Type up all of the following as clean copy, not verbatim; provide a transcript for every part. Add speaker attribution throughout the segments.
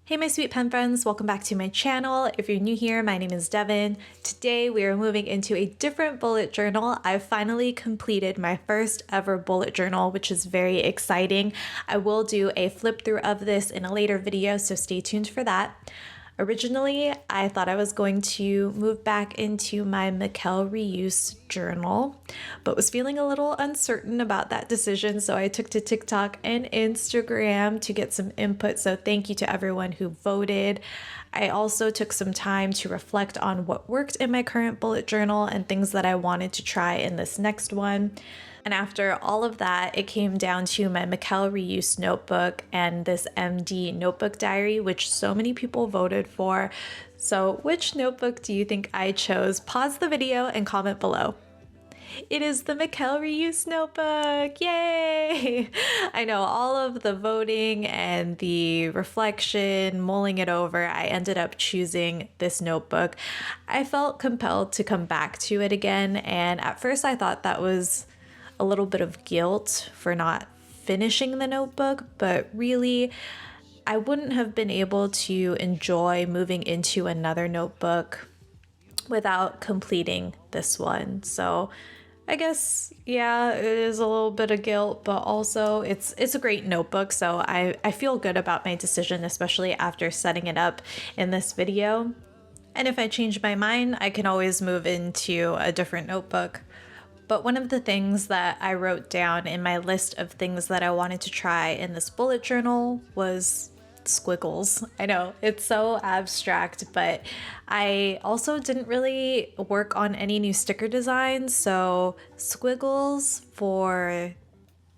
Speaker 1: Hey my sweet pen friends, welcome back to my channel. If you're new here, my name is Devin. Today we are moving into a different bullet journal. I've finally completed my first ever bullet journal, which is very exciting. I will do a flip through of this in a later video, so stay tuned for that. Originally, I thought I was going to move back into my Mikkel reuse journal, but was feeling a little uncertain about that decision, so I took to TikTok and Instagram to get some input, so thank you to everyone who voted. I also took some time to reflect on what worked in my current bullet journal and things that I wanted to try in this next one. And after all of that, it came down to my Mikkel reuse notebook and this MD notebook diary, which so many people voted for. So which notebook do you think I chose? Pause the video and comment below. It is the Mikkel reuse notebook. Yay! I know all of the voting and the reflection, mulling it over, I ended up choosing this notebook. I felt compelled to come back to it again, and at first I thought that was a little bit of guilt for not finishing the notebook, but really I wouldn't have been able to enjoy moving into another notebook without completing this one. So I guess, yeah, it is a little bit of guilt, but also it's a great notebook. So I feel good about my decision, especially after setting it up in this video. And if I change my mind, I can always move into a different notebook. But one of the things that I wrote down in my list of things that I wanted to try in this bullet journal was squiggles. I know it's so abstract, but I also didn't really work on any new sticker designs. So squiggles for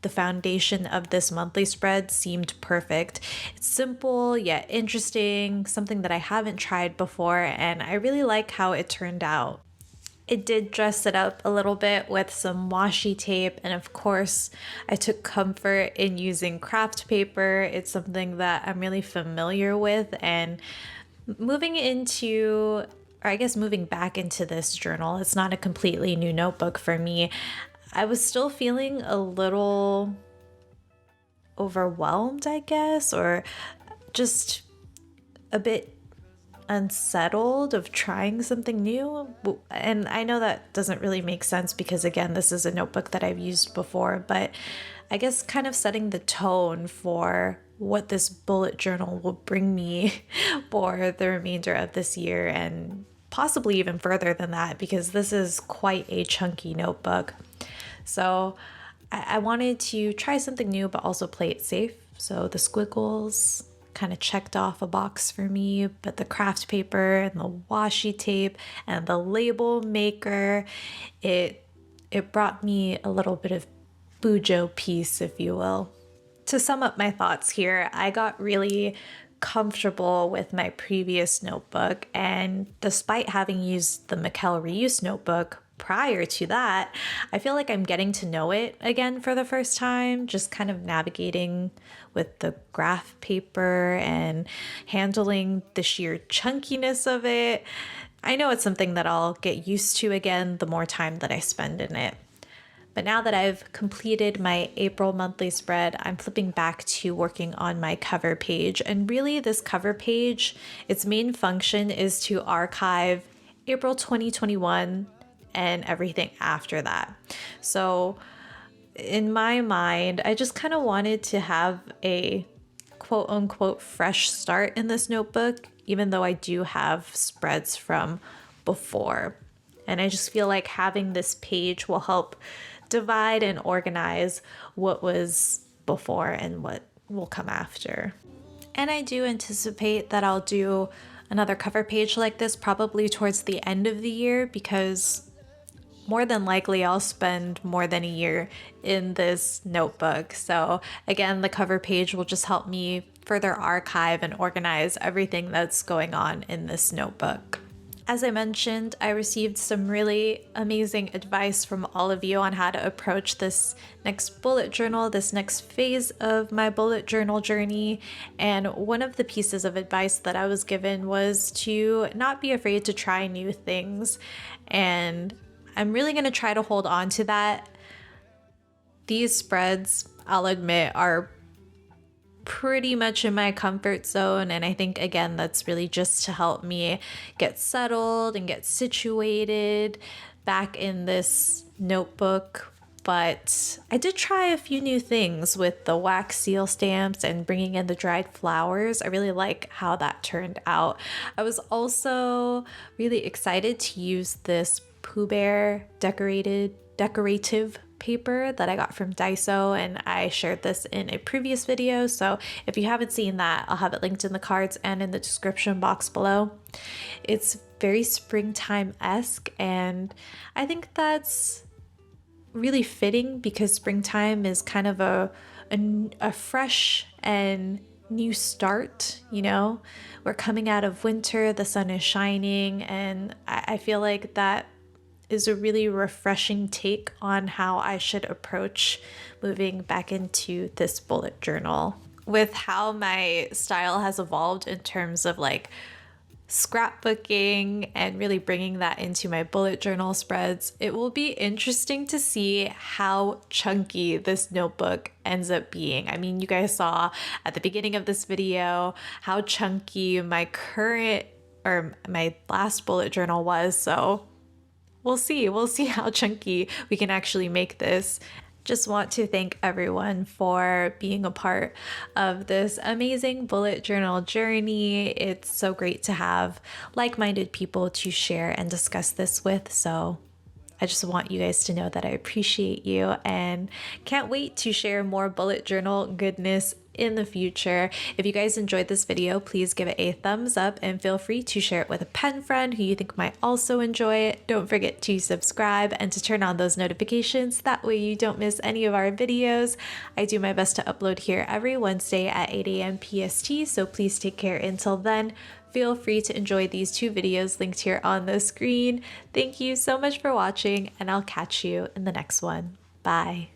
Speaker 1: the foundation of this monthly spread seemed perfect. It's simple yet interesting, something that I haven't tried before, and I really like how it turned out. It did dress it up a little bit with some washi tape, and of course I took comfort in using craft paper. It's something that I'm really familiar with, and moving back into this journal, it's not a completely new notebook for me. I was still feeling a little overwhelmed, I guess, or just a bit unsettled of trying something new. And I know that doesn't really make sense because, again, this is a notebook that I've used before, but I guess kind of setting the tone for what this bullet journal will bring me for the remainder of this year and possibly even further than that, because this is quite a chunky notebook. So I wanted to try something new, but also play it safe. So the squiggles kind of checked off a box for me, but the craft paper and the washi tape and the label maker, it brought me a little bit of Bujo peace, if you will. To sum up my thoughts here, I got really comfortable with my previous notebook, and despite having used the Mikkel reuse notebook prior to that, I feel like I'm getting to know it again for the first time, just kind of navigating with the graph paper and handling the sheer chunkiness of it. I know it's something that I'll get used to again the more time that I spend in it. But now that I've completed my April monthly spread, I'm flipping back to working on my cover page. And really, this cover page, its main function is to archive April 2021 and everything after that. So in my mind, I just kind of wanted to have a quote unquote fresh start in this notebook, even though I do have spreads from before. And I just feel like having this page will help divide and organize what was before and what will come after. And I do anticipate that I'll do another cover page like this probably towards the end of the year, because more than likely I'll spend more than a year in this notebook. So again, the cover page will just help me further archive and organize everything that's going on in this notebook. As I mentioned, I received some really amazing advice from all of you on how to approach this next bullet journal, this next phase of my bullet journal journey. And one of the pieces of advice that I was given was to not be afraid to try new things. And I'm really going to try to hold on to that. These spreads, I'll admit, are pretty much in my comfort zone. And I think, again, that's really just to help me get settled and get situated back in this notebook. But I did try a few new things with the wax seal stamps and bringing in the dried flowers. I really like how that turned out. I was also really excited to use this Pooh Bear decorative paper that I got from Daiso, and I shared this in a previous video, so if you haven't seen that, I'll have it linked in the cards and in the description box below. It's very springtime-esque, and I think that's really fitting because springtime is kind of a fresh and new start, you know? We're coming out of winter, the sun is shining, and I feel like that is a really refreshing take on how I should approach moving back into this bullet journal. With how my style has evolved in terms of like scrapbooking and really bringing that into my bullet journal spreads, it will be interesting to see how chunky this notebook ends up being. I mean, you guys saw at the beginning of this video how chunky my last bullet journal was, so we'll see how chunky we can actually make this. Just want to thank everyone for being a part of this amazing bullet journal journey. It's so great to have like-minded people to share and discuss this with. So I just want you guys to know that I appreciate you and can't wait to share more bullet journal goodness in the future. If you guys enjoyed this video, please give it a thumbs up and feel free to share it with a pen friend who you think might also enjoy it. Don't forget to subscribe and to turn on those notifications. That way you don't miss any of our videos. I do my best to upload here every Wednesday at 8 a.m. PST, so please take care until then. Feel free to enjoy these 2 videos linked here on the screen. Thank you so much for watching, and I'll catch you in the next one. Bye.